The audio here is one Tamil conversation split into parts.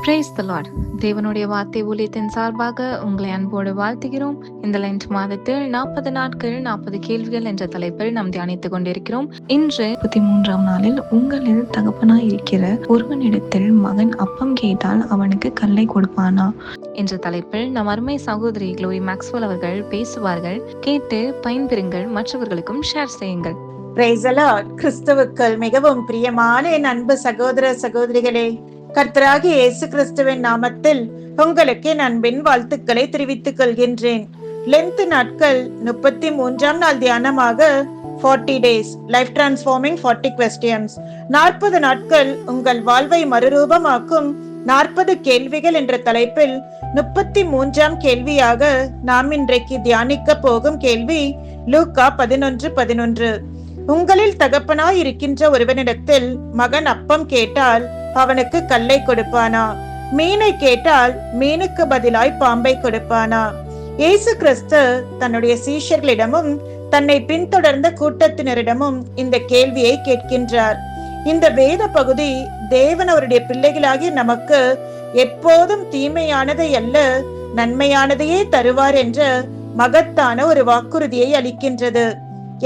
Praise the Lord. தேவனுடைய வார்த்தை ஊழியத்தின் சார்பாக உங்களை அன்போடு வாழ்த்துகிறோம். இந்த லென்ட் மாதத்தில் 40 நாட்கள் 40 கேள்விகள் என்ற தலைப்பில் நாம் தியானித்துக் கொண்டிருக்கிறோம். இன்று 33ஆம் நாளில் உங்களில் தகப்பனாய் இருக்கிற ஒருவனிடத்தில் மகன் அப்பம் கேட்டால் அவனுக்கு கல்லை கொடுப்பானா என்ற தலைப்பில் நம் அருமை சகோதரி க்ளோரி மேக்ஸ்வெல் அவர்கள் பேசுவார்கள். கேட்டு பயன்பெறுங்கள், மற்றவர்களுக்கும் ஷேர் செய்யுங்கள். Praise the Lord. கிறிஸ்துவுக்குள் மிகவும் பிரியமான என் அன்பு சகோதர சகோதரிகளே, கர்த்தராகிய இயேசு கிறிஸ்துவின் நாமத்தில் உங்களுக்கு என் அன்பின் வாழ்த்துக்களை தெரிவித்துக் கொள்கின்றேன். லென்த் நாட்கள் 33ஆம் நாள் தியானமாக 40 days லைஃப் டிரான்ஸ்ஃபார்மிங் 40 questions, 40 நாட்கள் உங்கள் வாழ்வை மறுரூபமாக்கும் 40 கேள்விகள் என்ற தலைப்பில் 33ஆம் கேள்வியாக நாம் இன்றைக்கு தியானிக்க போகும் கேள்வி லூக்கா 11:11. உங்களில் தகப்பனாய் இருக்கின்ற ஒருவனிடத்தில் மகன் அப்பம் கேட்டால் அவனுக்கு கல்லை கொடுப்பானா? மீனை கேட்டால் மீனுக்கு பதிலாய் பாம்பை கொடுப்பானா? இயேசு கிறிஸ்து தன்னுடைய சீஷர்களிடமும் தன்னை பின்தொடர்ந்த கூட்டத்தினரிடமும் இந்த கேள்வியை கேட்கின்றார். இந்த வேத பகுதி தேவன் அவருடைய பிள்ளைகளாகிய நமக்கு எப்போதும் தீமையானதை அல்ல நன்மையானதையே தருவார் என்ற மகத்தான ஒரு வாக்குறுதியை அளிக்கின்றது.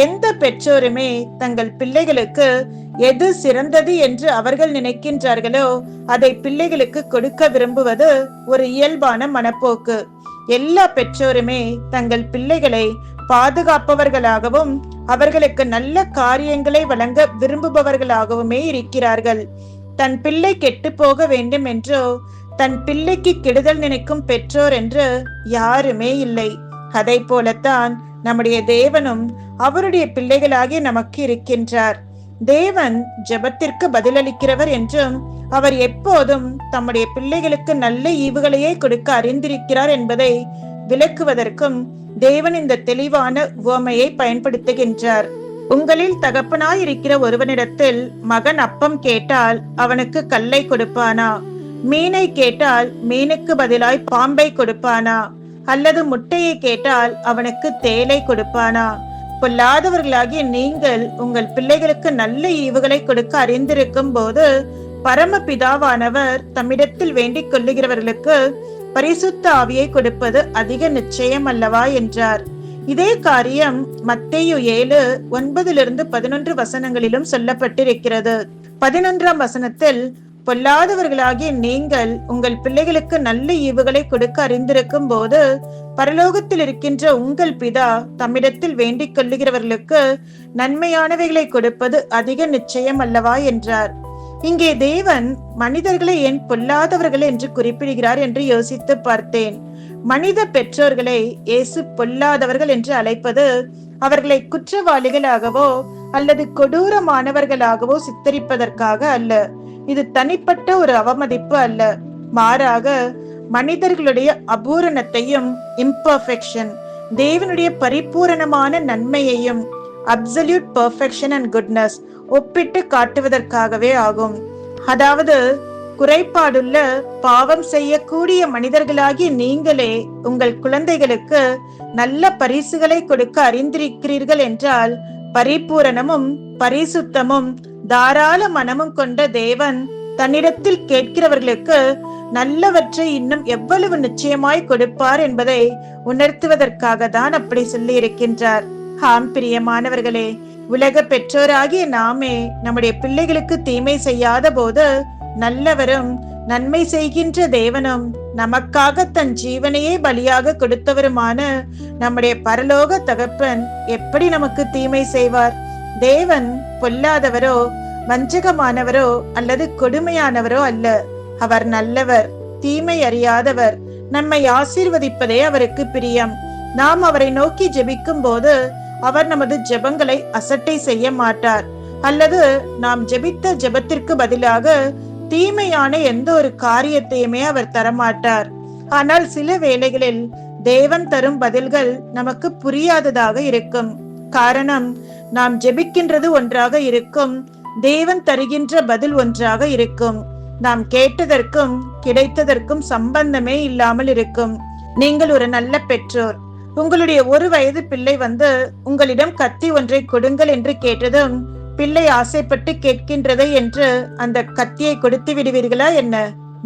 எந்த பெற்றோருமே தங்கள் பிள்ளைகளுக்கு எது சிறந்தது என்று அவர்கள் நினைக்கின்றார்களோ அதை பிள்ளைகளுக்கு கொடுக்க விரும்புவது ஒரு இயல்பான மனப்போக்கு. எல்லா பெற்றோருமே தங்கள் பிள்ளைகளை பாதுகாப்பவர்களாகவும் அவர்களுக்கு நல்ல காரியங்களை வழங்க விரும்புபவர்களாகவுமே இருக்கிறார்கள். தன் பிள்ளை கெட்டு போக வேண்டும் என்றோ தன் பிள்ளைக்கு கெடுதல் நினைக்கும் பெற்றோர் என்று யாருமே இல்லை. அதை போலத்தான் நம்முடைய தேவனும் அவருடைய பிள்ளைகளாகிய நமக்கு இருக்கின்றார். தேவன் ஜெபத்திற்கு பதிலளிக்கிறவர் என்றும் அவர் எப்போதும் தம்முடைய பிள்ளைகளுக்கு நல்ல ஈவுகளையே கொடுக்க அறிந்திருக்கிறார் என்பதை விளக்குவதற்கும் தேவன் இந்த தெளிவான உவமையை பயன்படுத்துகின்றார். உங்களில் தகப்பனாய் இருக்கிற ஒருவனிடத்தில் மகன் அப்பம் கேட்டால் அவனுக்கு கல்லை கொடுப்பானா? மீனை கேட்டால் மீனுக்கு பதிலாய் பாம்பை கொடுப்பானா? அல்லது முட்டையை கேட்டால் அவனுக்கு தேலை கொடுப்பானா? பொல்லாதவர்களாகிய நீங்கள் உங்கள் பிள்ளைகளுக்கு நல்ல ஈவுகளை கொடுக்க அறிந்திருக்கும் போது பரமபிதாவானவர் தம்மிடத்தில் வேண்டிக் கொள்ளுகிறவர்களுக்கு பரிசுத்த ஆவியை கொடுப்பது அதிக நிச்சயம் அல்லவா என்றார். இதே காரியம் மத்தேயு 7:9-11 வசனங்களிலும் சொல்லப்பட்டிருக்கிறது. 11ஆம் வசனத்தில் பொல்லாதவர்களாகிய நீங்கள் உங்கள் பிள்ளைகளுக்கு நல்ல ஈவுகளை கொடுக்க அறிந்திருக்கும் போது பரலோகத்தில் இருக்கின்ற உங்கள் பிதா தம்மிடத்தில் வேண்டிக் கொள்ளுகிறவர்களுக்கு நன்மையானவைகளை கொடுப்பது அதிக நிச்சயம் அல்லவா என்றார். இங்கே தேவன் மனிதர்களை ஏன் பொல்லாதவர்கள் என்று குறிப்பிடுகிறார் என்று யோசித்து பார்த்தேன். மனித பெற்றோர்களை இயேசு பொல்லாதவர்கள் என்று அழைப்பது அவர்களை குற்றவாளிகளாகவோ அல்லது கொடூரமானவர்களாகவோ சித்தரிப்பதற்காக அல்ல. இது தனிப்பட்ட ஒரு அவமதிப்பு அல்ல, மாறாக மனிதர்களுடைய அபூரணத்தையும் இம்பர்ஃபெக்ஷன், தேவனுடைய பரிபூரணமான நன்மையையும் அப்சல்யூட் பெர்ஃபெக்ஷன் அண்ட் குட்னஸ் ஒப்பிட்டு காட்டுவதற்காகவே ஆகும். அதாவது குறைபாடுள்ள பாவம் செய்யக்கூடிய மனிதர்களாகிய நீங்களே உங்கள் குழந்தைகளுக்கு நல்ல பரிசுகளை கொடுக்க அறிந்திருக்கிறீர்கள் என்றால் பரிபூரணமும் பரிசுத்தமும் தாராள மனமும் கொண்ட தேவன் தன்னிடத்தில் கேட்கிறவர்களுக்கு நல்லவற்றை இன்னும் எவ்வளவு நிச்சயமாய் கொடுப்பார் என்பதை உணர்த்துவதற்காக தான் அப்படி சொல்லி இருக்கின்றார். ஆம் பிரியமானவர்களே, உலக பெற்றோராகிய நாமே நம்முடைய பிள்ளைகளுக்கு தீமை செய்யாத போது நல்லவரும் நன்மை செய்கின்ற தேவனும் நமக்காக தன் ஜீவனையே பலியாக கொடுத்தவருமான நம்முடைய பரலோக தகப்பன் எப்படி நமக்கு தீமை செய்வார்? தேவன் பொல்லாதவரோ வஞ்சகமானவரோ அல்லது கொடுமையானவரோ அல்ல. அவர் நல்லவர், தீமை அறியாதவர். நம்மை ஆசீர்வதிப்பதே அவருக்கு பிரியம். நாம் அவரை நோக்கி ஜெபிக்கும் போது அவர் நமது ஜெபங்களை அசட்டை செய்ய மாட்டார், அல்லது நாம் ஜெபித்த ஜெபத்திற்கு பதிலாக தீமையான எந்த ஒரு காரியத்தையுமே அவர் தரமாட்டார். ஆனால் சில வேளைகளில் தேவன் தரும் பதில்கள் நமக்கு புரியாததாக இருக்கும். காரணம், நாம் ஜெபிக்கின்றது ஒன்றாக இருக்கும், தேவன் தருகின்ற பதில் ஒன்றாக இருக்கும். நாம் கேட்டதற்கும் கிடைத்ததற்கும் சம்பந்தமே இல்லாமல் இருக்கும். நீங்கள் ஒரு நல்ல பெற்றோர். உங்களுடைய 1 வயது பிள்ளை வந்து உங்களிடம் கத்தி ஒன்றை கொடுங்கள் என்று கேட்டதும் பிள்ளை ஆசைப்பட்டு கேட்கின்றது என்று அந்த கத்தியை கொடுத்து விடுவீர்களா என்ன?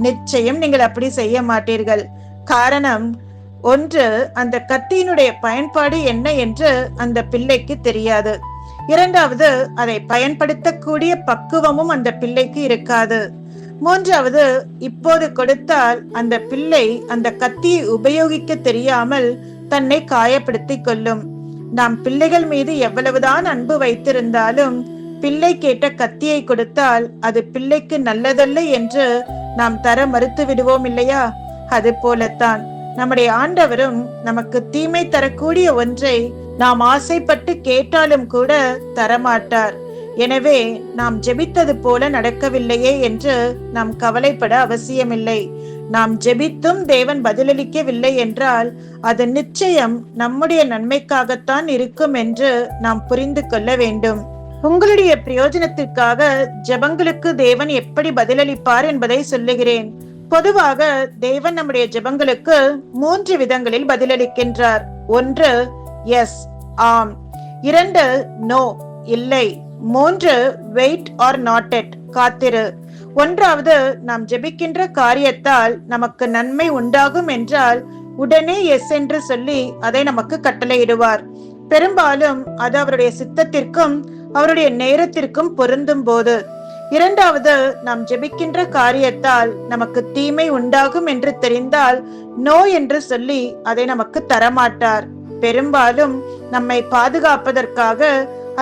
நிச்சயம் நீங்கள் அப்படி செய்ய மாட்டீர்கள். காரணம், ஒன்று, அந்த கத்தியினுடைய பயன்பாடு என்ன என்று அந்த பிள்ளைக்கு தெரியாது. இரண்டாவது, அதை பயன்படுத்தக்கூடிய பக்குவமும் அந்த பிள்ளைக்கு இருக்காது. மூன்றாவது, இப்போது கொடுத்தால் அந்த பிள்ளை அந்த கத்தியை உபயோகிக்க தெரியாமல் தன்னை காயப்படுத்திக் கொள்ளும். நாம் பிள்ளைகள் மீது எவ்வளவுதான் அன்பு வைத்திருந்தாலும் பிள்ளை கேட்ட கத்தியை கொடுத்தால் அது பிள்ளைக்கு நல்லதல்ல என்று நாம் தர மறுத்து விடுவோம் இல்லையா? அது போலத்தான் நம்முடைய ஆண்டவரும் நமக்கு தீமை தரக்கூடிய ஒன்றை நாம் ஆசைப்பட்டு கேட்டாலும் கூட தரமாட்டார். எனவே நாம் ஜெபித்தது போல நடக்கவில்லையே என்று நாம் கவலைப்பட அவசியமில்லை. நாம் ஜெபித்தும் தேவன் பதிலளிக்கவில்லை என்றால் அது நிச்சயம் நம்முடைய நன்மைக்காகத்தான் இருக்கும் என்று நாம் புரிந்து கொள்ள வேண்டும். உங்களுடைய பிரயோஜனத்திற்காக ஜெபங்களுக்கு தேவன் எப்படி பதிலளிப்பார் என்பதை சொல்லுகிறேன். பொதுவாக தேவன் நம்முடைய ஜெபங்களுக்கு 3 விதங்களில் பதிலளிக்கின்றார். 1, எஸ், ஆம். 2, நோ, இல்லை. 3, வெயிட் ஆர் நாட் எட், காத்திரு. 1வது, நாம் ஜெபிக்கின்ற காரியத்தால் நமக்கு நன்மை உண்டாகும் என்றால் உடனே எஸ் என்று சொல்லி அதை நமக்கு கட்டளையிடுவார். பெரும்பாலும் அது அவருடைய சித்தத்திற்கும் அவருடைய நேரத்திற்கும் பொருந்தும் போது. 2வது, நாம் ஜெபிக்கின்ற காரியத்தால் நமக்கு தீமை உண்டாகும் என்று தெரிந்தால் நோ என்று சொல்லி அதை நமக்கு தரமாட்டார். பெரும்பாலும் நம்மை பாதுகாப்பதற்காக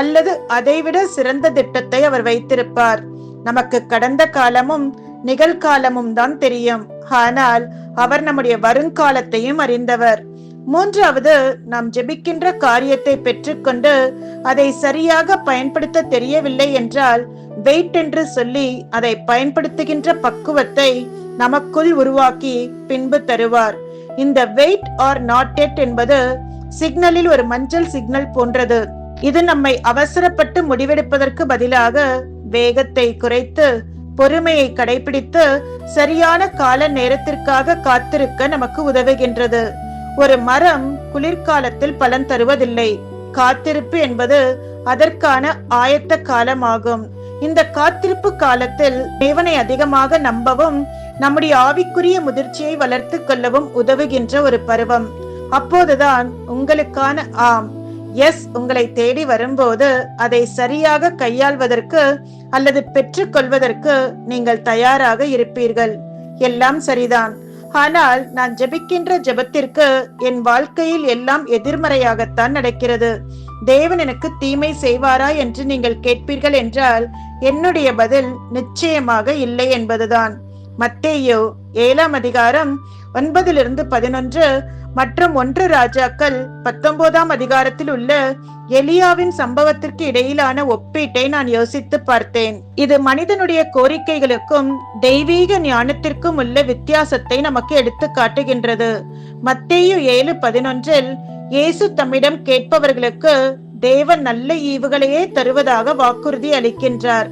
அல்லது அதைவிட சிறந்த திட்டத்தை அவர் வைத்திருப்பார். நமக்கு கடந்த காலமும் நிகழ்காலமும் தான் தெரியும், ஆனால் அவர் நம்முடைய வருங்காலத்தையும் அறிந்தவர். 3வது, நாம் ஜெபிக்கின்ற காரியத்தை பெற்றுக்கொண்டு அதை சரியாக பயன்படுத்த தெரியவில்லை என்றால் வெயிட் என்று சொல்லி அதை பயன்படுத்துகின்ற பக்குவத்தை நமக்குள் உருவாக்கி பின்பு தருவார். இந்த வெயிட் ஆர் நாட் எட் என்பது சிக்னலில் ஒரு மஞ்சள் சிக்னல் போன்றது. இது நம்மை அவசரப்பட்டு முடிவெடுப்பதற்கு பதிலாக வேகத்தை குறைத்து பொறுமையை கடைபிடித்து சரியான கால நேரத்திற்காக காத்திருக்க நமக்கு உதவுகின்றது. ஒரு மரம் குளிர்காலத்தில் பலன் தருவதில்லை. காத்திருப்பு என்பது அதற்கான ஆயத்த காலமாகும். இந்த காத்திருப்பு காலத்தில் தேவனை அதிகமாக நம்பவும் நம்முடைய ஆவிக்குரிய முதிர்ச்சியை வளர்த்து கொள்ளவும் உதவுகின்ற ஒரு பருவம். அப்போதுதான் உங்களுக்கான ஆம், எஸ் உங்களை தேடி வரும்போது அதை சரியாக கையாள்வதற்கு அல்லது பெற்றுக்கொள்வதற்கு நீங்கள் தயாராக இருப்பீர்கள். எல்லாம் சரிதான், ஆனால் நான் ஜெபிக்கின்ற ஜெபத்திற்கு என் வாழ்க்கையில் எல்லாம் எதிர்மறையாகத்தான் நடக்கிறது. தேவன் எனக்கு தீமை செய்வாரா என்று நீங்கள் கேட்பீர்கள் என்றால் என்னுடைய பதில் நிச்சயமாக இல்லை என்பதுதான். மத்தேயு 7ஆம் அதிகாரம் 9-11 மற்றும் 1 ராஜாக்கள் 19ஆம் அதிகாரத்தில் உள்ள எலியாவின் சம்பவத்திற்கு இடையிலான ஒப்பீட்டை நான் யோசித்து பார்த்தேன். இது மனிதனுடைய கோரிக்கைகளுக்கும் தெய்வீக ஞானத்திற்கும் உள்ள வித்தியாசத்தை நமக்கு எடுத்து காட்டுகின்றது. மத்தேயு 7:11 இயேசு தம்மிடம் கேட்பவர்களுக்கு தேவன் நல்ல ஈவுகளையே தருவதாக வாக்குறுதி அளிக்கின்றார்.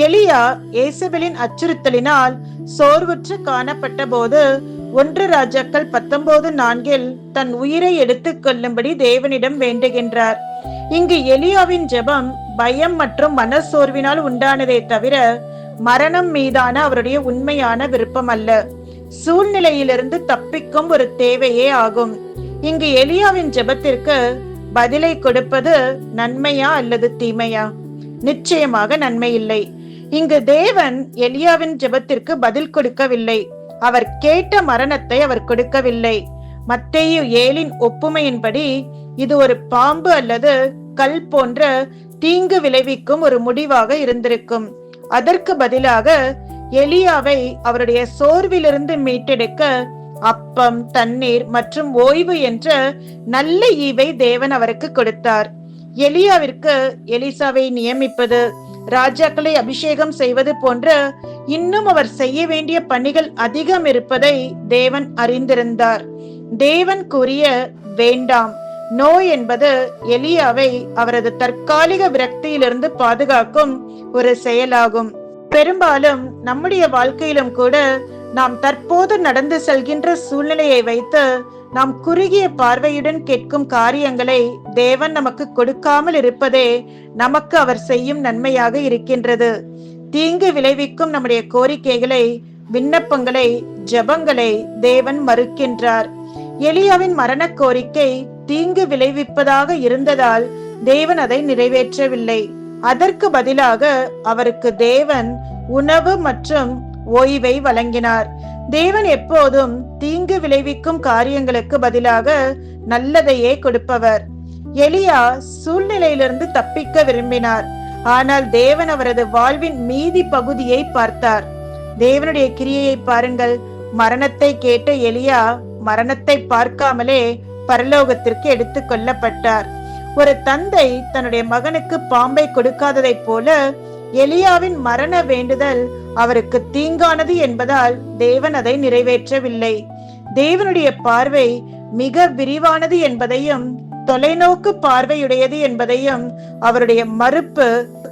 எலியா இயேசுவின் அச்சுறுத்தலினால் சோர்வுற்று காணப்பட்ட போது 1 ராஜாக்கள் 19:4 தன் உயிரை எடுத்துக் கொள்ளும்படி தேவனிடம் வேண்டுகின்றார். இங்கு எலியாவின் ஜெபம் பயம் மற்றும் மனசோர்வினால் உண்டானதே தவிர மரணம் மீதான அவருடைய உண்மையான விருப்பம் அல்ல. சூழ்நிலையிலிருந்து தப்பிக்கும் ஒரு தேவையே ஆகும். இங்கு எலியாவின் ஜெபத்திற்கு பதிலை கொடுப்பது நன்மையா அல்லது தீமையா? நிச்சயமாக நன்மை இல்லை. இங்கு தேவன் எலியாவின் ஜெபத்திற்கு பதில் கொடுக்கவில்லை. அவர் கேட்ட மரணத்தை அவர் கொடுக்கவில்லை. மத்தேயு 7 ஒப்புமையின்படி இது ஒரு பாம்பு அல்லது கல் போன்ற தீங்கு விளைவிக்கும் ஒரு முடிவாக இருந்திருக்கும். அதற்கு பதிலாக எலியாவை அவருடைய சோர்விலிருந்து மீட்டெடுக்க அப்பம், தண்ணீர் மற்றும் ஓய்வு என்ற நல்ல ஈவை தேவன் அவருக்கு கொடுத்தார். எலியாவிற்கு எலிசாவை நியமிப்பது, ராஜாக்களை அபிஷேகம் செய்வது போன்ற இன்னும் அவர் செய்ய வேண்டிய பணிகள் அதிகம் இருப்பதை தேவன் அறிந்திருந்தார். தேவன் கூறிய வேண்டாம், நோ என்பது எலியாவை அவரது தற்காலிக விரக்தியிலிருந்து பாதுகாக்கும் ஒரு செயலாகும். பெரும்பாலும் நம்முடைய வாழ்க்கையிலும் கூட நாம் தற்போது நடந்து செல்கின்ற சூழ்நிலையை வைத்து நாம் குறுகிய பார்வையுடன் கேட்கும் காரியங்களை தேவன் நமக்கு கொடுக்காமல் இருப்பதே நமக்கு அவர் செய்யும் நன்மையாக இருக்கின்றது. தீங்கு விளைவிக்கும் நம்முடைய கோரிக்கைகளை விண்ணப்பங்களை, ஜெபங்களை தேவன் மறுக்கின்றார். எலியாவின் மரண கோரிக்கை தீங்கு விளைவிப்பதாக இருந்ததால் தேவன் அதை நிறைவேற்றவில்லை. அதற்கு பதிலாக அவருக்கு தேவன் உணவு மற்றும் ஓய்வை வழங்கினார். தேவன் எப்போதும் தீங்கு விளைவிக்கும் காரியங்களுக்கு பதிலாக நல்லதையே கொடுப்பவர். எலியா சூழ்நிலையிலிருந்து தப்பிக்க விரும்பினார். ஆனால் தேவன் அவரது வாழ்வின் மீதி பகுதியை பார்த்தார். தேவனுடைய கிரியையை பாருங்கள். மரணத்தை கேட்ட எலியா மரணத்தை பார்க்காமலே பரலோகத்திற்கு எடுத்துக் கொள்ளப்பட்டார். ஒரு தந்தை தன்னுடைய மகனுக்கு பாம்பை கொடுக்காததை போல எலியாவின் மரண வேண்டுதல் அவருக்கு தீங்கானது என்பதால் தேவன் அதை நிறைவேற்றவில்லை. தேவனுடைய பார்வை மிக விரிவானது என்பதையும் தொலைநோக்கு பார்வையுடையது என்பதையும் அவருடைய மறுப்பு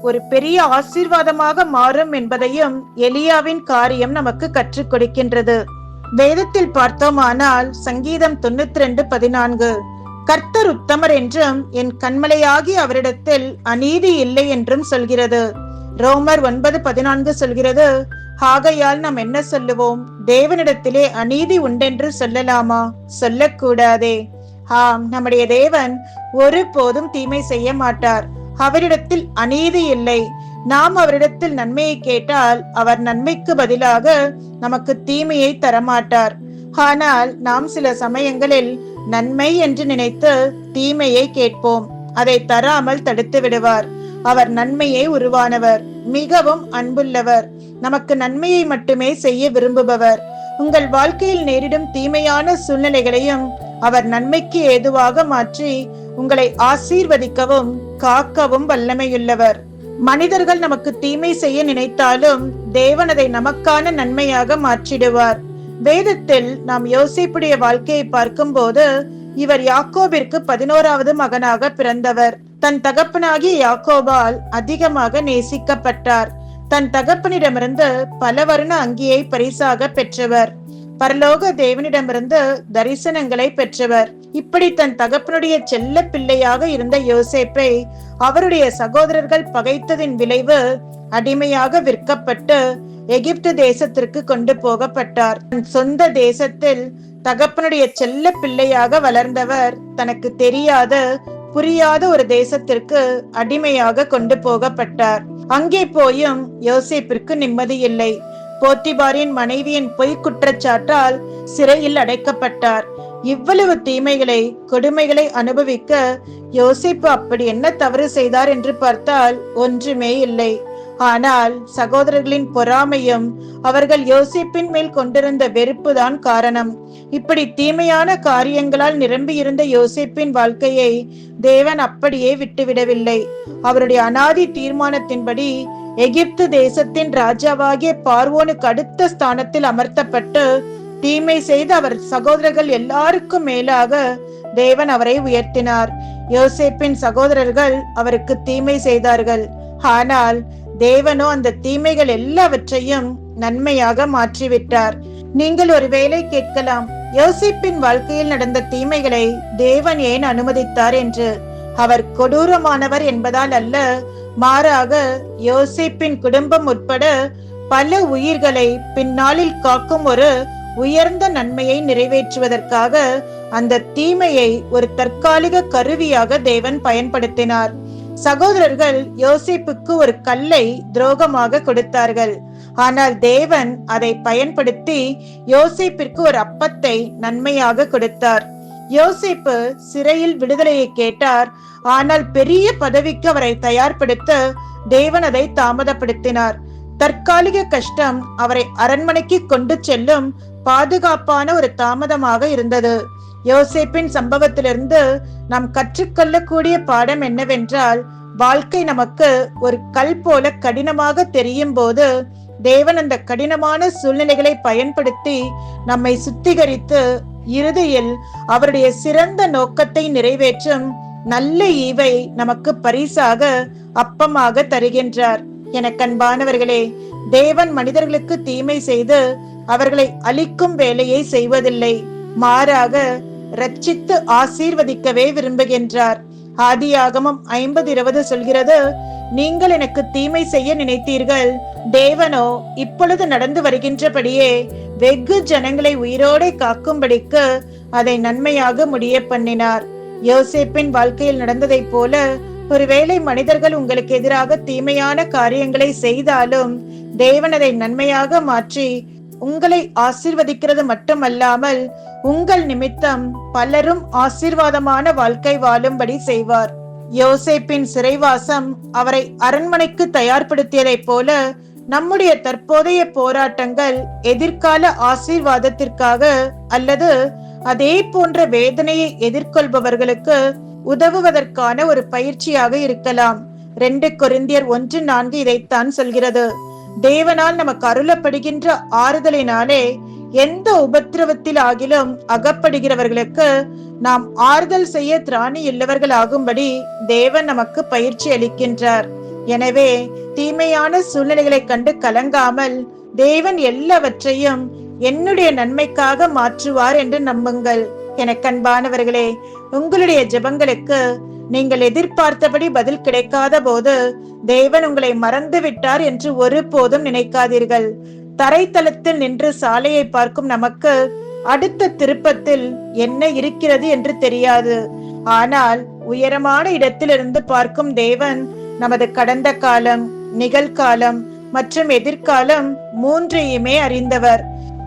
ஒரு பெரிய ஆசீர்வாதமாக மாறும் என்பதையும் எலியாவின் காரியம் நமக்கு கற்றுக் கொடுக்கின்றது. வேதத்தில் பார்த்தோமானால் சங்கீதம் 92:14 கர்த்தர் உத்தமர் என்றும் என் கண்மலையாகி அவரிடத்தில் அநீதி இல்லை என்றும் சொல்கிறது. ரோமர் 9:14 சொல்கிறது, ஆகையால் நாம் என்ன சொல்லுவோம்? தேவனிடத்திலே அநீதி உண்டென்று சொல்லலாமா? சொல்லக்கூடாதே. ஆம், நம்முடைய தேவன் ஒருபோதும் தீமை செய்ய மாட்டார். அவரிடத்தில் அநீதி இல்லை. நாம் அவரிடத்தில் நன்மையை கேட்டால் அவர் நன்மைக்கு பதிலாக நமக்கு தீமையை தரமாட்டார். ஆனால் நாம் சில சமயங்களில் நன்மை என்று நினைத்து தீமையை கேட்போம். அதை தராமல் தடுத்து விடுவார். அவர் நன்மையை உருவானவர், மிகவும் அன்புள்ளவர், நமக்கு நன்மையை மட்டுமே செய்ய விரும்புபவர். உங்கள் வாழ்க்கையில் நேரிடும் தீமையான சூழ்நிலைகளையும் அவர் நன்மைக்கு ஏதுவாக மாற்றி உங்களை ஆசீர்வதிக்கவும் காக்கவும் வல்லமையுள்ளவர். மனிதர்கள் நமக்கு தீமை செய்ய நினைத்தாலும் தேவன் அதை நமக்கான நன்மையாக மாற்றிடுவார். வேதத்தில் நாம் யோசேப்புடைய வாழ்க்கையை பார்க்கும் போது இவர் யாக்கோபிற்கு 11வது மகனாக பிறந்தவர். தன் தகப்பனாகிய யாக்கோபால் அதிகமாக நேசிக்கப்பட்டார். தன் தகப்பனிடமிருந்து பல வர்ண அங்கியை பரிசாக பெற்றவர். பரலோக தேவனிடமிருந்து தரிசனங்களை பெற்றவர். இப்படி தன் தகப்பனுடைய செல்ல பிள்ளையாக இருந்த யோசேப்பை அவருடைய சகோதரர்கள் பகைத்ததின் விளைவு அடிமையாக விற்கப்பட்டு எகிப்து தேசத்திற்கு கொண்டு போகப்பட்டார். தன் சொந்த தேசத்தில் தகப்பனுடைய செல்ல பிள்ளையாக வளர்ந்தவர் தனக்கு தெரியாத புரியாத ஒரு தேசத்திற்கு அடிமையாக கொண்டு போகப்பட்டார். அங்கே போயும் யோசேப்பிற்கு நிம்மதி இல்லை. போத்திபாரின் மனைவியின் பொய் குற்றச்சாட்டால் சிறையில் அடைக்கப்பட்டார். இவ்வளவு தீமைகளை கொடுமைகளை அனுபவிக்க யோசேப்பு அப்படி என்ன தவறு செய்தார் என்று பார்த்தால் ஒன்றுமே இல்லை. ஆனால் சகோதரர்களின் பொறாமையும் அவர்கள் யோசேப்பின் மேல் கொண்டிருந்த வெறுப்பு தான் காரணம். இப்படி தீமையான காரியங்களால் நிரம்பி இருந்த யோசேப்பின் வாழ்க்கையை தேவன் அப்படியே விட்டுவிடவில்லை. அவருடைய அனாதி தீர்மானத்தின்படி எகிப்து தேசத்தின் ராஜாவாகிய பார்வோனுக்கு அடுத்த ஸ்தானத்தில் அமர்த்தப்பட்டு தீமை செய்து அவர் சகோதரர்கள் எல்லாருக்கும் மேலாக தேவன் அவரை உயர்த்தினார். யோசேப்பின் சகோதரர்கள் அவருக்கு தீமை செய்தார்கள். ஆனால் தேவனோ அந்த தீமைகள் எல்லாவற்றையும் நன்மையாக மாற்றிவிட்டார். நீங்கள் ஒருவேளை கேட்கலாம், யோசேப்பின் வாழ்க்கையில் நடந்த தீமைகளை தேவன் ஏன் அனுமதித்தார் என்று. அவர் கொடூரமானவர் என்பதால் அல்ல, மாறாக யோசேப்பின் குடும்பம் உட்பட பல உயிர்களை பின்னாளில் காக்கும் ஒரு உயர்ந்த நன்மையை நிறைவேற்றுவதற்காக அந்த தீமையை ஒரு தற்காலிக கருவியாக தேவன் பயன்படுத்தினார். சகோதரர்கள் யோசேப்புக்கு ஒரு கல்லை துரோகமாக கொடுத்தார்கள். ஆனால் தேவன் அதை பயன்படுத்தி யோசேப்பிற்கு ஒரு அப்பத்தை நன்மையாக கொடுத்தார். யோசேப்பு சிறையில் விடுதலையை கேட்டார். ஆனால் பெரிய பதவிக்கு அவரை தயார்படுத்த தேவன் அதை தாமதப்படுத்தினார். தற்காலிக கஷ்டம் அவரை அரண்மனைக்கு கொண்டு செல்லும் பாதுகாப்பான ஒரு தாமதமாக இருந்தது. யோசேப்பின் சம்பவத்திலிருந்து நாம் கற்றுக்கொள்ளக்கூடிய பாடம் என்னவென்றால், வாழ்க்கை நமக்கு ஒரு கல் போல கடினமாக தெரியும் போது தேவன் அந்த கடினமான சூழ்நிலைகளை பயன்படுத்தி நம்மை சுத்திகரித்து இறுதியில் அவருடைய சிறந்த நோக்கத்தை நிறைவேற்றும் நல்ல ஈவை நமக்கு பரிசாக அப்பமாக தருகின்றார். எனக்கன்பானவர்களே, தேவன் மனிதர்களுக்கு தீமை செய்து அவர்களை அழிக்கும் வேலையை செய்வதில்லை, மாறாக ரட்சித்து ஆசீர்வதிக்கவே விரும்புகின்றார். ஆதியாகமம் 50:20 சொல்கிறது, நீங்கள் எனக்கு தீமை செய்ய நினைத்தீர்கள், தேவனோ இப்பொழுது நடந்து வருகின்றபடியே வெகு ஜனங்களை உயிரோടെ காக்கும்படிக்கு அதை நன்மையாக முடிய பண்ணினார். யோசேப்பின் வாழ்க்கையில் நடந்ததைப் போல ஒருவேளை மனிதர்கள் உங்களுக்கு எதிராக தீமையான காரியங்களை செய்தாலும் தேவன் அதை நன்மையாக மாற்றி உங்களை ஆசீர்வதிக்கிறது மட்டுமல்லாமல் உங்கள் நிமித்தம் பலரும் ஆசீர்வாதமான வாழ்க்கை வாழும்படி செய்வார். யோசேப்பின் சிறைவாசம் அவரை அரண்மனைக்கு தயார்படுத்தியதைப் போல நம்முடைய தற்போதைய போராட்டங்கள் எதிர்கால ஆசீர்வாதத்திற்காக அல்லது அதே போன்ற வேதனையை எதிர்கொள்பவர்களுக்கு உதவுவதற்கான ஒரு பயிற்சியாக இருக்கலாம். 2 கொரிந்தியர் 1:4 இதைத்தான் சொல்கிறது. தேவனால் நமக்கு அருளப்படுகின்ற ஆறுதலினாலே எந்த உபத்திரவத்தில் ஆகிலும் அகப்படுகிறவர்களுக்கு நாம் ஆறுதல் செய்ய திராணி உள்ளவர்கள் ஆகும்படி தேவன் நமக்கு பயிற்சி அளிக்கின்றார். எனவே தீமையான சூழ்நிலைகளை கண்டு கலங்காமல் தேவன் எல்லாவற்றையும் என்னுடைய நன்மைக்காக மாற்றுவார் என்று நம்புங்கள். எனக்கு அன்பானவர்களே, உங்களுடைய ஜெபங்களுக்கு நீங்கள் எதிர்பார்த்தபடி பதில் கிடைக்காத போது தேவன் உங்களை மறந்து விட்டார் என்று ஒருபோதும் நினைக்காதீர்கள். தரைத்தளத்தில் நின்று சாலையை பார்க்கும் நமக்கு அடுத்த திருப்பத்தில் என்ன இருக்கிறது என்று தெரியாது. ஆனால் உயரமான இடத்திலிருந்து பார்க்கும் தேவன் நமது கடந்த காலம், நிகழ்காலம் மற்றும் எதிர்காலம் மூன்றையுமே அறிந்தவர்.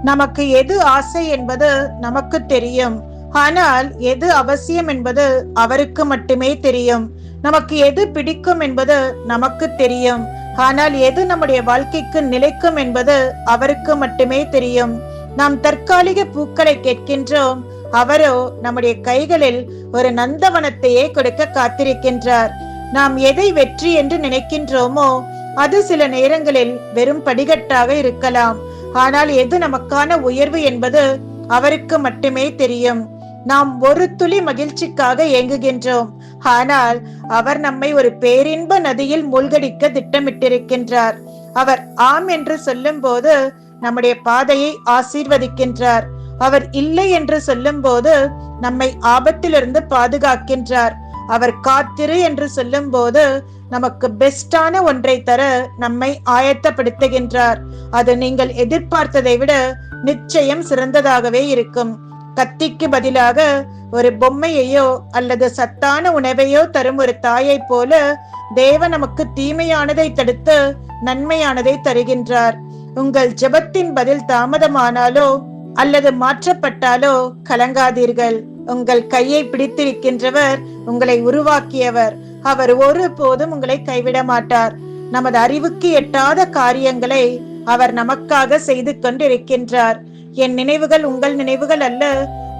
நமக்கு எது ஆசை என்பது நமக்கு தெரியும். ஆனால் எது அவசியம் என்பது அவருக்கு மட்டுமே தெரியும். நமக்கு எது பிடிக்கும் என்பது நமக்கு தெரியும். ஆனால் எது நம்முடைய வாழ்க்கைக்கு நிலைக்கும் என்பது அவருக்கு மட்டுமே தெரியும். நாம் தற்காலிக பூக்களை கேட்கின்றோம், அவரோ நம்முடைய கைகளில் ஒரு நந்தவனத்தையே கொடுக்க காத்திருக்கின்றார். நாம் எதை வெற்றி என்று நினைக்கின்றோமோ அது சில நேரங்களில் வெறும் படிகட்டாக இருக்கலாம். ஆனால் எது நமக்கான உயர்வு என்பது அவருக்கு மட்டுமே தெரியும். நாம் ஒரு துளி மகிழ்ச்சிக்காக ஏங்குகின்றோம், ஆனால் அவர் நம்மை ஒரு பேரின்ப நதியில் மூழ்கடிக்க திட்டமிட்டிருக்கின்றார். அவர் ஆம் என்று சொல்லும் போது நம்முடைய பாதையை ஆசீர்வதிக்கின்றார். அவர் இல்லை என்று சொல்லும் போது நம்மை ஆபத்திலிருந்து பாதுகாக்கின்றார். அவர் காத்திரு என்று சொல்லும் போது நமக்கு பெஸ்டான ஒன்றை தர நம்மை ஆயத்தப்படுத்துகின்றார். அது நீங்கள் எதிர்பார்த்ததை விட நிச்சயம் சிறந்ததாகவே இருக்கும். கத்திக்கு பதிலாக ஒரு பொம்மையையோ அல்லது சத்தான உணவையோ தரும் ஒரு தாயை போல தேவன் நமக்கு தீமையானதை தடுத்து நன்மையானதை தருகின்றார். உங்கள் ஜெபத்தின் பதில் தாமதமானாலோ அல்லது மாற்றப்பட்டாலோ கலங்காதீர்கள். உங்கள் கையை பிடித்திருக்கின்றவர் உங்களை உருவாக்கியவர். அவர் ஒருபோதும் உங்களை கைவிட மாட்டார். நமது அறிவுக்கு எட்டாத காரியங்களை அவர் நமக்காக செய்து கொண்டிருக்கின்றார். என் நினைவுகள் உங்கள் நினைவுகள் அல்ல,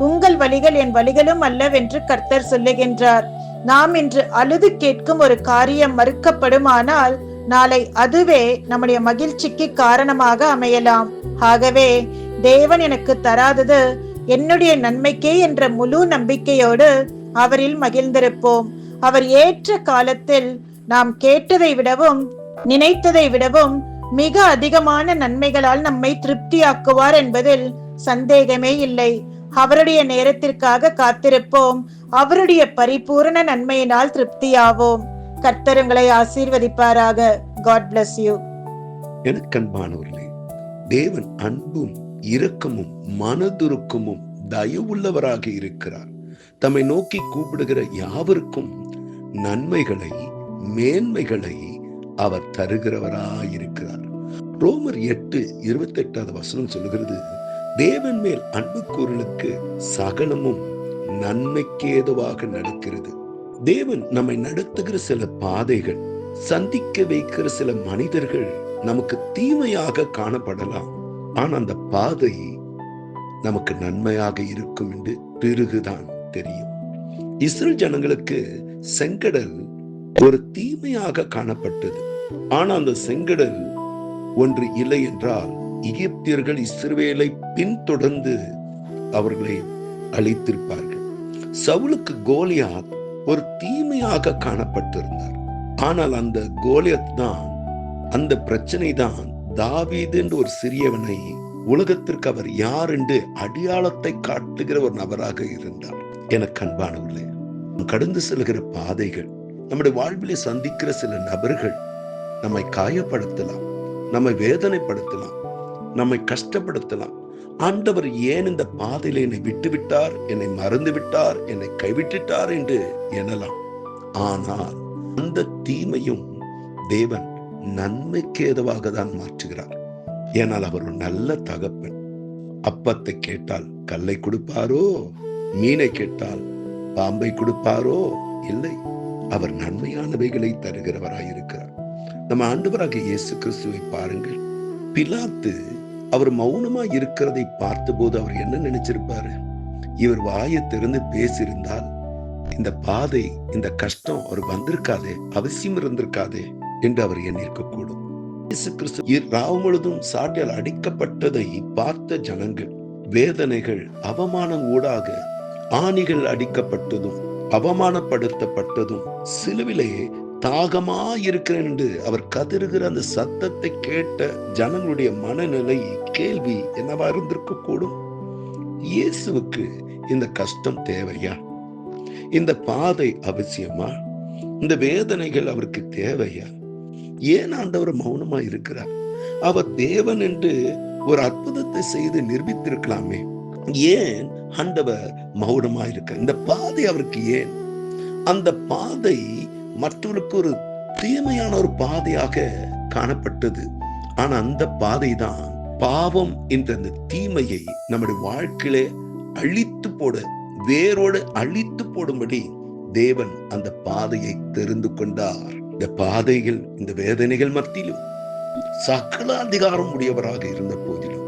உங்கள் வழிகள் என் வழிகளும் அல்லவென்று கர்த்தர் சொல்லுகின்றார். நாம் இன்று அழுது கேட்கும் ஒரு காரியம் மறுக்கப்படுமானால் நாளை அதுவே நம்முடைய மகிழ்ச்சிக்கு காரணமாக அமையலாம். ஆகவே தேவன் எனக்கு தராதது என்னுடைய நன்மைக்கே என்ற முழு நம்பிக்கையோடு அவரில் மகிழ்ந்திருப்போம். அவர் ஏற்ற காலத்தில் நாம் கேட்டதை விடவும் நினைத்ததை விடவும் மிக அதிகமான நன்மைகளால் நம்மை திருப்தியாக்குவார் என்பதில் சந்தேகமே இல்லை. அவருடைய நேரத்திற்காக காத்திருப்போம். அவருடைய பரிபூரண நன்மையினால் திருப்தியாவோம். கர்த்தர் உங்களை ஆசீர்வதிப்பாராக. God bless you. எனக்கு அன்பானவர்களே, தேவன் அன்பும் இரக்கமும் மனதுருக்கமும் தயவுள்ளவராக இருக்கிறார். தம்மை நோக்கி கூப்பிடுகிற யாவருக்கும் நன்மைகளை மேன்மைகளை அவர் தருகிறவராயிருக்கிறார். ரோமர் 8:28 சொல்லுகிறது, தேவன் மேல் அன்பு கூறலுக்கு சகலமும் நன்மைக்கேதுவாக நடக்கிறது. தேவன் நம்மை நடத்துகிற சில பாதைகள், சந்திக்க வைக்கிற சில மனிதர்கள் நமக்கு தீமையாக காணப்படலாம். ஆனா அந்த பாதை நமக்கு நன்மையாக இருக்கும் என்று பிறகுதான் தெரியும். இஸ்ரேல் ஜனங்களுக்கு செங்கடல் ஒரு தீமையாக காணப்பட்டது. ஆனா அந்த செங்கடல் ஒன்று இல்லை என்றால் எகிப்தியர்கள் இஸ்ரவேலை பின்தொடர்ந்து அவர்களை அழித்திருப்பார்கள். சவுலுக்கு கோலியாத் ஒரு தீமையாக காணப்பட்டிருந்தார். ஆனால் அந்த கோலியாத் தான், அந்த பிரச்சனை தான் தாவீது என்ற ஒரு சிறியவனை உலகத்திற்கு அவர் யார் என்று அடையாளத்தை காட்டுகிற ஒரு நபராக இருந்தார். எனக்கு அன்பானவர்களே, கடந்து செல்கிற பாதைகள் நம்முடைய வாழ்விலே சந்திக்கிற சில நபர்கள் நம்மை காயப்படுத்தலாம், நம்மை வேதனைப்படுத்தலாம், நம்மை கஷ்டப்படுத்தலாம். ஆண்டவர் ஏன் இந்த பாதையில என்னை விட்டுவிட்டார், என்னை மறந்து விட்டார், என்னை கைவிட்டுட்டார் என்று எண்ணலாம். ஆனால் அந்த தீமையும் தேவன் நன்மைக்கு ஏதுவாக தான் மாற்றுகிறார். ஏனால் அவர் ஒரு நல்ல தகப்பன். அப்பத்தை கேட்டால் கல்லை கொடுப்பாரோ, மீனை கேட்டால் பாம்பை கொடுப்பாரோ? இல்லை, அவர் நன்மையானவைகளை தருகிறவராயிருக்கிறார். நம்ம ஆண்டவராகிய இயேசு கிறிஸ்துவை பாருங்கள். பிலாத்து அவர் மௌனமா இருக்கிறதை பார்த்தபோது அவர் என்ன நினைச்சிருப்பாரு? இவர் வாயை திறந்து பேசியிருந்தால் இந்த பாதை, இந்த கஷ்டம் அவருக்கு வந்திருக்காதே, அவசியம் இருந்திருக்காதே என்று அவர் எண்ணிருக்க கூடும். இயேசு கிறிஸ்து ராவு முழுதும் சாட்டையால் அடிக்கப்பட்டதை பார்த்த ஜனங்கள், வேதனைகள், அவமானம் ஊடாக ஆணிகள் அடிக்கப்பட்டதும் அவமானப்படுத்தப்பட்டதும், சிலுவிலே தாகமா இருக்கிறேன் என்று அவர் கதறுகிற அந்த சத்தத்தை கேட்ட ஜனங்களுடைய மனநிலை, கேள்வி என்னவா இருந்திருக்க கூடும்? இயேசுவுக்கு இந்த கஷ்டம் தேவையா? இந்த பாதை அவசியமா? இந்த வேதனைகள் அவருக்கு தேவையா? ஏன் ஆண்டவர் மௌனமா இருக்கிறார்? அவர் தேவன் என்று ஒரு அற்புதத்தை செய்து நிரூபித்திருக்கலாமே. ஏன் ஆண்டவர் மௌனமா இருக்க? இந்த பாதை அவருக்கு ஏன்? அந்த பாதை மற்றவர்களுக்கு ஒரு தீமையான ஒரு பாதையாக காணப்பட்டது. ஆனா அந்த பாதை தான் பாவம் என்ற அந்த தீமையை நம்முடைய வாழ்க்கையிலே அழித்து போட, வேரோடு அழித்து போடும்படி தேவன் அந்த பாதையை தெரிந்து கொண்டார். இந்த பாதைகள், இந்த வேதனைகள் மத்தியிலும் சகல அதிகாரம் உடையவராக இருந்த போதிலும்,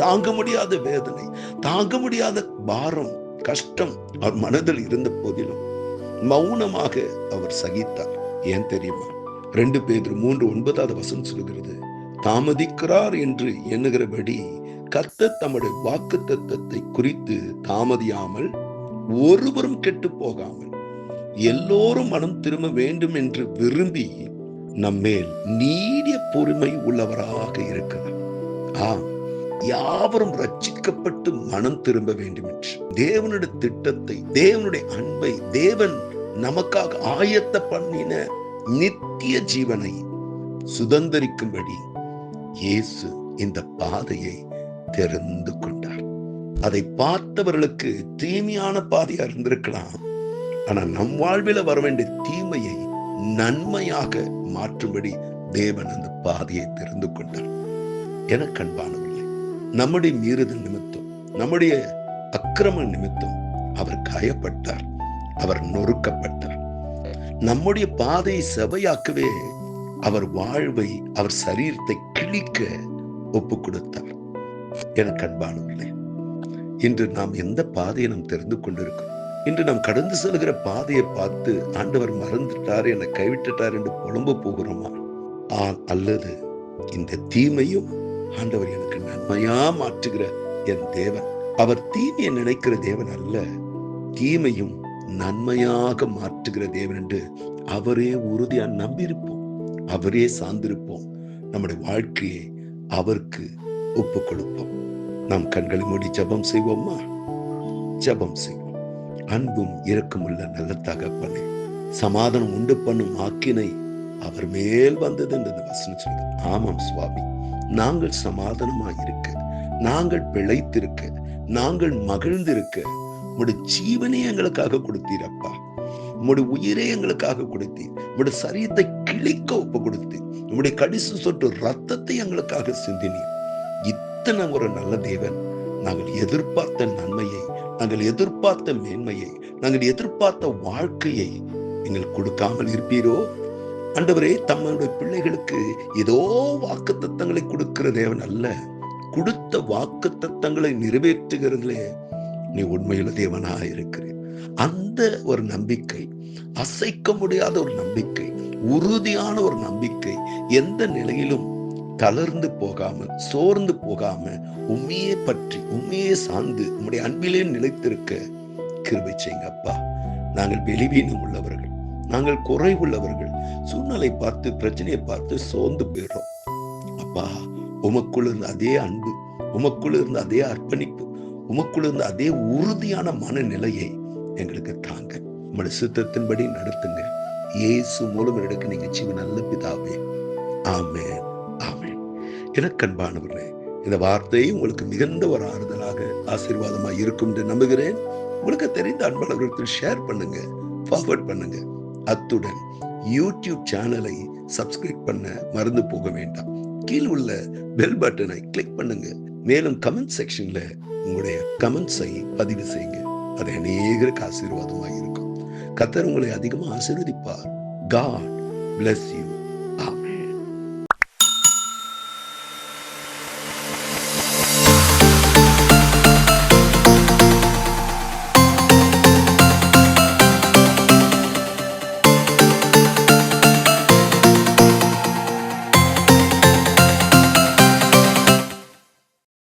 தாங்க முடியாத வேதனை, தாங்க முடியாத பாரம், கஷ்டம் அவர் மனதில் இருந்த போதிலும் மௌனமாக அவர் சகித்தார். ஏன் தெரியுமா? 2 பேதுரு 3:9 சொல்கிறது, தாமதிக்கிறார் என்று எண்ணுகிறபடி கர்த்தர் தம்முடைய வாக்குத்தத்தத்தை குறித்து தாமதியாமல் ஒருவரும் கெட்டு போகாமல் எல்லோரும் மனம் திரும்ப வேண்டும் என்று விரும்பி நம்மேல் நீடிய பொறுமை உள்ளவராக இருக்கிறார். யாவரும் ரட்சிக்கப்பட்டு மனம் திரும்ப வேண்டும் என்று தேவனுடைய திட்டத்தை, தேவனுடைய அன்பை, தேவன் நமக்காக ஆயத்த பண்ணின நித்திய ஜீவனை சுதந்தரிக்கும்படி இயேசு இந்த பாதையை தெரிந்து கொண்டார். அதை பார்த்தவர்களுக்கு தீமையான பாதையா இருந்திருக்கலாம். ஆனா நம் வாழ்வில் வர வேண்டிய தீமையை நன்மையாக மாற்றும்படி தேவன் அந்த பாதையை தெரிந்து கொண்டார். என கண்பானவர்களே, நம்முடைய மீறுதல் நிமித்தம், நம்முடைய அக்கிரம நிமித்தம் அவர் காயப்பட்டார், அவர் நொறுக்கப்பட்டார். நம்முடைய பாதையை செவையாக்கவே அவர் வாழ்வை, அவர் சரீரத்தை கிழிக்க ஒப்பு கொடுத்தார். என கண்பானவர்களே, இன்று நாம் எந்த பாதையை நாம் தெரிந்து கொண்டிருக்கிறோம்? இன்று நாம் கடந்து செல்கிற பாதையை பார்த்து ஆண்டவர் மறந்துட்டார், என்னை கைவிட்டுட்டார் என்று புலம்ப போகிறோமா? அல்லது இந்த தீமையும் ஆண்டவர் எனக்கு நன்மையா மாற்றுகிற என் தேவன், அவர் தீமையை நினைக்கிற தேவன் அல்ல, தீமையும் நன்மையாக மாற்றுகிற தேவன் என்று அவரே உறுதியா நம்பியிருப்போம், அவரே சார்ந்திருப்போம். நம்முடைய வாழ்க்கையை அவருக்கு ஒப்பு கொடுப்போம். நாம் கண்களை மூடி ஜெபம் செய்வோமா? ஜெபம் செய்வோம். அன்பும் இரக்கமுள்ள நல்ல தகப்பனே, சமாதானம் உண்டு பண்ணும் ஆக்கினை அவர் மேல் வந்தது என்று வசனம் சொல்லுது. ஆமாம் சுவாமி, நாங்கள் சமாதானமாய் இருக்க, நாங்கள் பிழைத்திருக்க, நாங்கள் மகிழ்ந்திருக்க உம்முடைய ஜீவனை எங்களுக்காக கொடுத்தீரப்பா. உம்முடைய உயிரை எங்களுக்காக கொடுத்தீர். உம்முடைய சரீரத்தை கிழிக்க ஒப்பு கொடுத்தீர். உம்முடைய கடிசு சொட்டு ரத்தத்தை எங்களுக்காக சிந்தினீர். இத்தனை ஒரு நல்ல தேவன், நாங்கள் எதிர்பார்த்த நன்மையை, நாங்கள் எதிர்பார்த்த மேன்மையை, நாங்கள் எதிர்பார்த்த வாழ்க்கையை நீங்கள் கொடுக்காமல் இருப்பீரோ? ஆண்டவரே, தம்முடைய பிள்ளைகளுக்கு ஏதோ வாக்கு தத்தங்களை கொடுக்கிற தேவன் அல்ல, கொடுத்த வாக்கு தத்தங்களை நிறைவேற்றுகிறதுலே நீ உண்மையுள்ள தேவனா இருக்கிறேன். அந்த ஒரு நம்பிக்கை, அசைக்க முடியாத ஒரு நம்பிக்கை, உறுதியான ஒரு நம்பிக்கை, எந்த நிலையிலும் தளர்ந்து போகாமல், சோர்ந்து போகாம, உண்மையே பற்றி, உண்மையே சார்ந்து உம்முடைய அன்பிலே நிலைத்திருக்க கிருபை செய்யுங்க அப்பா. நாங்கள் வெளிவீனம் உள்ளவர்கள், நாங்கள் குறைவுள்ளவர்கள், சூழ்நிலை பார்த்து, பிரச்சனையை பார்த்து சோர்ந்து போயிடுறோம் அப்பா. உமக்குள்ள இருந்த அதே அன்பு, உமக்குள்ள இருந்த அதே அர்ப்பணிப்பு, உமக்குள்ள இருந்த அதே உறுதியான மனநிலையை எங்களுக்கு தாங்க. உம்முடைய சித்தத்தின்படி நடத்துங்க. இயேசு மூலம் எடுக்க நீங்க ஜீவ நல்ல பிதாவே. ஆமென், ஆமென். எனக்கு அன்பானவர்களே, இந்த வார்த்தை உங்களுக்கு மிகுந்த ஒரு ஆறுதலாக ஆசீர்வாதமாக இருக்கும் என்று நம்புகிறேன். உங்களுக்கு தெரிந்த அன்பானவர்களுக்கு ஷேர் பண்ணுங்க, ஃபார்வர்ட் பண்ணுங்க. அத்துடன் யூடியூப் சேனலை சப்ஸ்கிரைப் பண்ண மறந்து போக வேண்டாம். கீழ் உள்ள பெல் பட்டனை கிளிக் பண்ணுங்க. மேலும் கமெண்ட் செக்ஷன்ல உங்களுடைய கமெண்ட்ஸை பதிவு செய்யுங்க. அது அநேகருக்கு ஆசீர்வாதமாக இருக்கும். கர்த்தர் உங்களை அதிகமாக ஆசீர்வதிப்பார். God bless you.